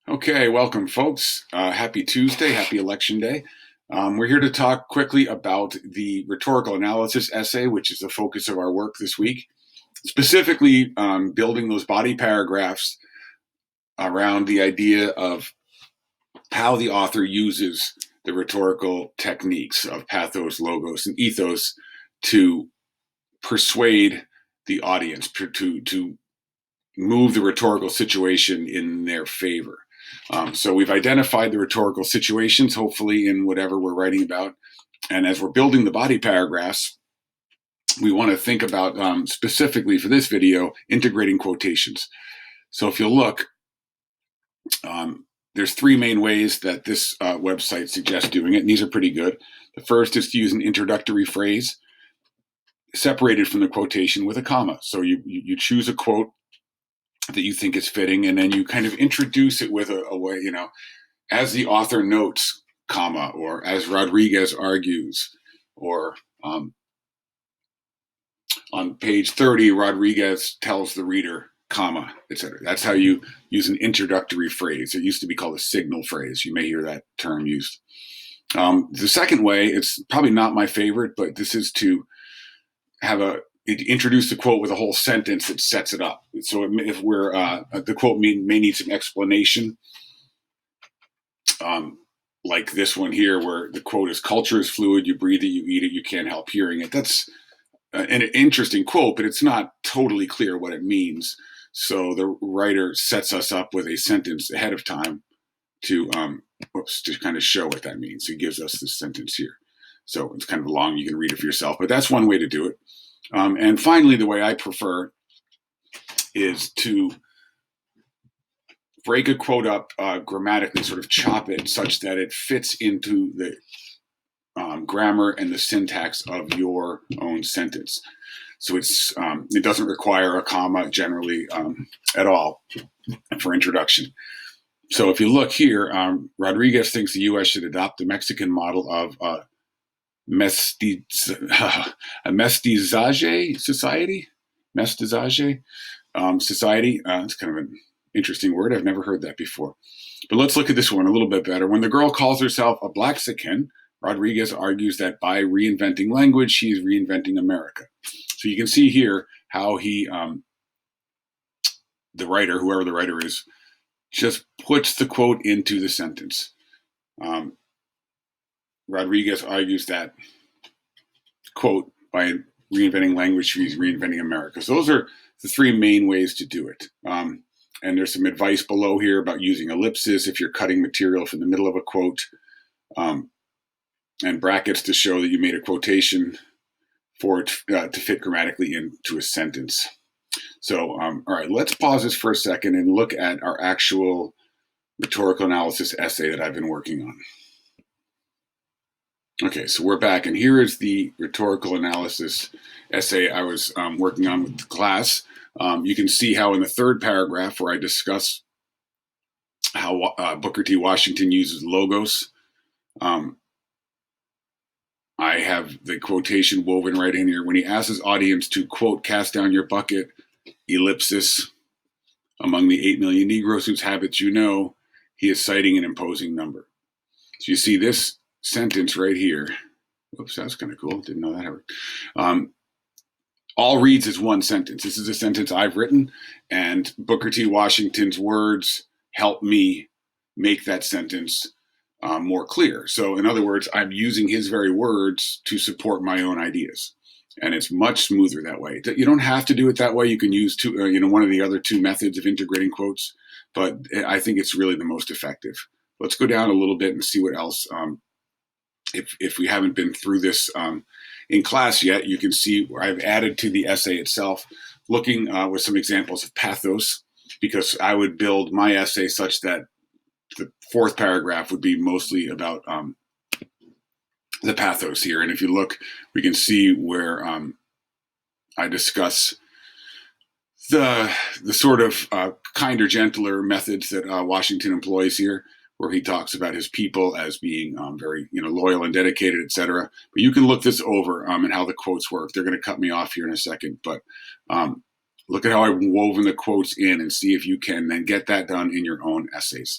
Okay, welcome, folks. Happy Tuesday, happy Election Day. We're here to talk quickly about the rhetorical analysis essay, which is the focus of our work this week, specifically building those body paragraphs around the idea of how the author uses the rhetorical techniques of pathos, logos, and ethos to persuade the audience, to move the rhetorical situation in their favor. So we've identified the rhetorical situations, hopefully in whatever we're writing about. And as we're building the body paragraphs, we want to think about, specifically for this video, integrating quotations. So if you look, there's three main ways that this website suggests doing it, and these are pretty good. The first is to use an introductory phrase separated from the quotation with a comma. So you choose a quote that you think is fitting, and then you kind of introduce it with a way, as the author notes, comma, or as Rodriguez argues, or on page 30, Rodriguez tells the reader, comma, etc. That's how you use an introductory phrase. It used to be called a signal phrase. You may hear that term used. The second way, it's probably not my favorite, but this is to introduce the quote with a whole sentence that sets it up. So if the quote may need some explanation, like this one here, where the quote is, "Culture is fluid, you breathe it, you eat it, you can't help hearing it." That's an interesting quote, but it's not totally clear what it means. So the writer sets us up with a sentence ahead of time to kind of show what that means. So he gives us this sentence here. So it's kind of long, you can read it for yourself, but that's one way to do it. And finally, the way I prefer is to break a quote up grammatically, sort of chop it such that it fits into the grammar and the syntax of your own sentence. So it doesn't require a comma generally at all for introduction. So if you look here, Rodriguez thinks the U.S. should adopt the Mexican model of a mestizaje society. Society. It's kind of an interesting word. I've never heard that before. But let's look at this one a little bit better. When the girl calls herself a Blaxican, Rodriguez argues that by reinventing language, she is reinventing America. So you can see here how the writer, whoever the writer is, just puts the quote into the sentence. Rodriguez argues that, quote, by reinventing language, she's reinventing America. So those are the three main ways to do it. And there's some advice below here about using ellipsis if you're cutting material from the middle of a quote, and brackets to show that you made a quotation for it to fit grammatically into a sentence. So, all right, let's pause this for a second and look at our actual rhetorical analysis essay that I've been working on. Okay, so we're back, and here is the rhetorical analysis essay I was working on with the class. You can see how in the third paragraph, where I discuss how Booker T. Washington uses logos, I have the quotation woven right in here. When he asks his audience to, quote, "cast down your bucket, ellipsis, among the 8 million Negroes whose habits you know," he is citing an imposing number. So you see this sentence right here. Whoops, that's kind of cool. Didn't know that ever. All reads as one sentence. This is a sentence I've written, and Booker T. Washington's words help me make that sentence more clear. So in other words, I'm using his very words to support my own ideas. And it's much smoother that way. You don't have to do it that way. You can use one of the other two methods of integrating quotes, but I think it's really the most effective. Let's go down a little bit and see what else. If we haven't been through this in class yet, you can see where I've added to the essay itself, looking with some examples of pathos, because I would build my essay such that the fourth paragraph would be mostly about the pathos here. And if you look, we can see where I discuss the sort of kinder, gentler methods that Washington employs here, where he talks about his people as being very loyal and dedicated, etc. But you can look this over and how the quotes work. They're going to cut me off here in a second, but look at how I've woven the quotes in and see if you can then get that done in your own essays.